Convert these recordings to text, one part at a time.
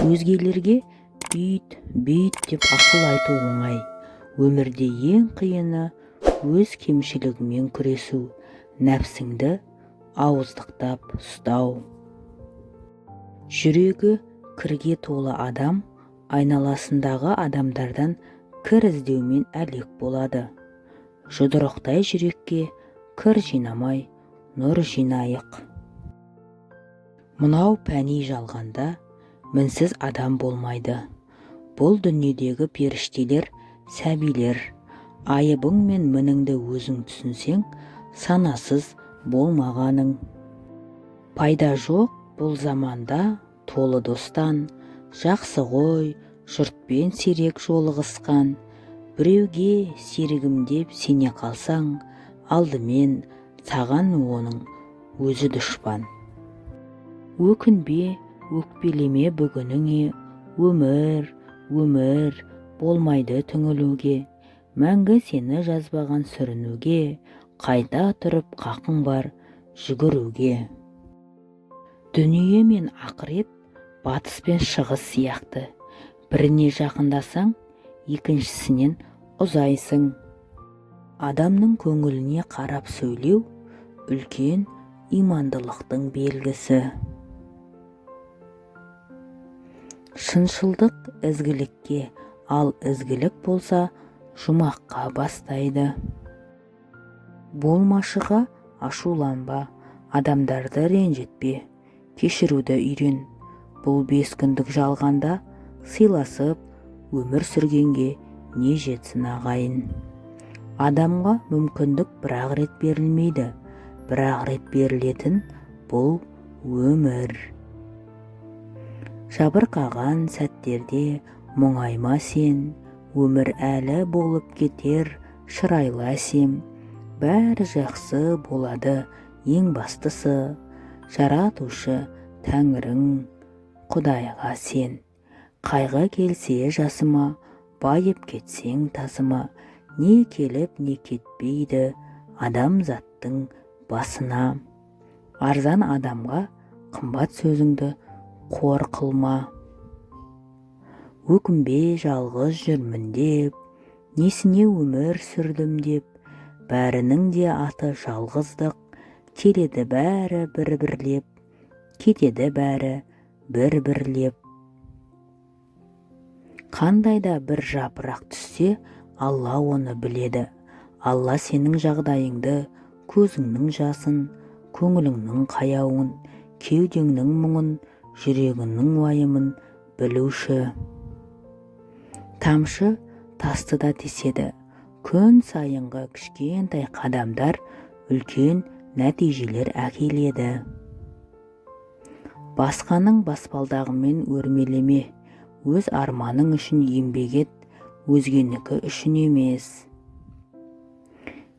Өзгелерге бүйт деп ақыл айту оңай. Өмірде ең қиыны өз кемшілігімен күресу, нәпсіңді ауыздықтап ұстау. Жүрегі кірге толы адам айналасындағы адамдардан кір іздеумен әлек болады. Жұдырықтай жүрекке кір жинамай, нұр жинайық. Мынау пәни жалғанда мінсіз адам болмайды. Бұл дүниедегі періштелер, сәбилер. Айыбың мен мініңді өзің түсінсең, санасыз болмағаның. Пайда жоқ бұл заманда толы достан, жақсы ғой, жұртпен сирек жолығысқан. Біреуге серігім деп сене қалсаң, алдымен саған оның өзі дұшпан. Өкінбе, өкпелеме бүгініңе, өмір болмайды түңілуге. Мәңгі сені жазбаған сүрінуге, қайта тұрып қақың бар жүгіруге. Дүние мен ақырет батыс пен шығыс сияқты. Біріне жақындасаң, екіншісінен ұзайсың. Адамның көңіліне қарап сөйлеу үлкен имандылықтың белгісі. Шыншылдық ізгілікке, ал ізгілік болса жұмаққа бастайды. Болмашыға ашуланба, адамдарды ренжітпе, кешіруді үйрен. Бұл 5 күндік жалғанда сыйласып өмір сүргенге не жетсін ағайын. Адамға мүмкіндік бір-ақ рет берілмейді, бір-ақ рет берілетін бұл өмір. Жабырқаған сәттерде мұңайма сен, өмір әлі болып кетер шырайла сен. Бәрі жақсы болады, ең бастысы жаратушы Тәңірің Құдайға сен. Қайғы келсе жасыма, байып кетсең тасыма, не келіп не кетпейді адамзаттың басына. Арзан адамға қымбат сөзіңді қор қылма. Өкінбе жалғыз жүрмін деп, несіне өмір сүрдім деп. Бәрінің де аты жалғыздық, келеді бәрі бір-бірлеп, кетеді бәрі бір-бірлеп. Қандайда бір жапырақ түссе, Алла оны біледі. Алла сенің жағдайыңды, көзіңнің жасын, көңіліңнің қаяуын, кеудеңнің мұңын, жүрегіңнің уайымын білуші. Тамшы тасты да теседі. Күн сайынғы кішкентай қадамдар үлкен нәтижелер әкеледі. Басқаның баспалдағымен өрмелеме, өз арманың үшін еңбек ет, өзгенікі үшін емес.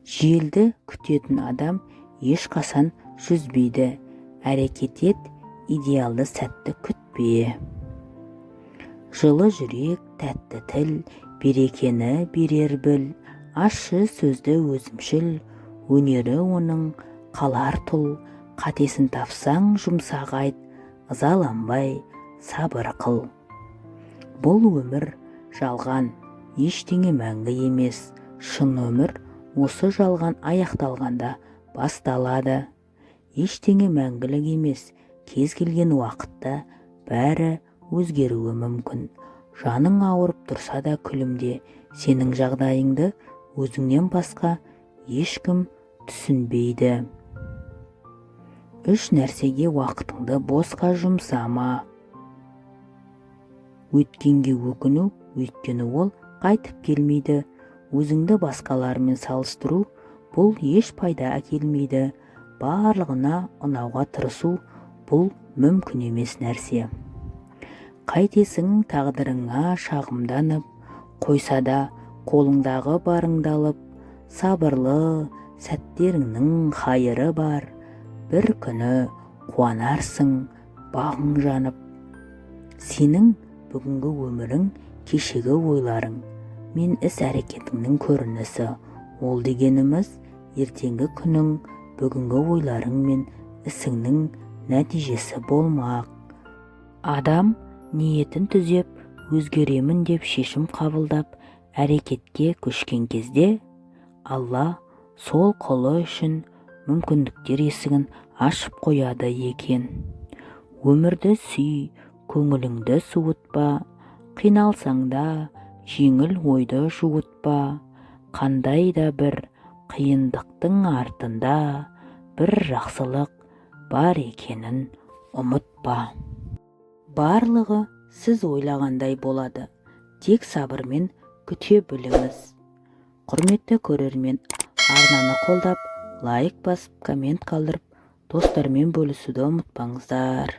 Желді күтетін адам ешқасан жүзбейді, әрекет ет, идеалды сәтті күтпе. Жылы жүрек, тәтті тіл, берекені берер біл, ащы сөзді өзімшіл, өнері оның қалар тұл. Қатесін тапсаң жұмсақ айт, ызаланбай сабыр қыл. Бұл өмір жалған, ештеңе мәңгі емес. Шын өмір осы жалған аяқталғанда басталады. Ештеңе мәңгілік емес, кез келген уақытта бәрі өзгеруі мүмкін. Жаның ауырып тұрса да күлімде, сенің жағдайыңды өзіңнен басқа ешкім түсінбейді. 3 нәрсеге уақытыңды босқа жұмсама. Өткенге өкіну, өйткені ол қайтып келмейді. Өзіңді басқалармен салыстыру, бұл еш пайда әкелмейді. Барлығына ұнауға тырысу, бұл мүмкін емес нәрсе. Қайтесің тағдырыңа шағымданып, қойса да қолыңдағы барыңдалып, сабырлы сәттеріңнің хайыры бар. Бір күні қуанарсың бағың жанып. Сенің бүгінгі өмірің, кешегі ойларың, мен іс-әрекетіңнің көрінісі. Ол дегеніміз ертеңгі күнің, бүгінгі ойларың мен ісіңнің нәтижесі болмақ. Адам ниетін түзеп өзгеремін деп шешім қабылдап әрекетке көшкен кезде Алла сол құлы үшін мүмкіндіктер есігін ашып қояды екен. Өмірді сүй, көңіліңді суытпа, қиналсаң да жеңіл ойды жуытпа, қандай да бір қиындықтың артында бір жақсылық бар екенін ұмытпа. Барлығы сіз ойлағандай болады, тек сабырмен күте біліңіз. Құрметті көрермен, арнаны қолдап, лайк басып, коммент қалдырып, достармен бөлісуді ұмытпаңыздар.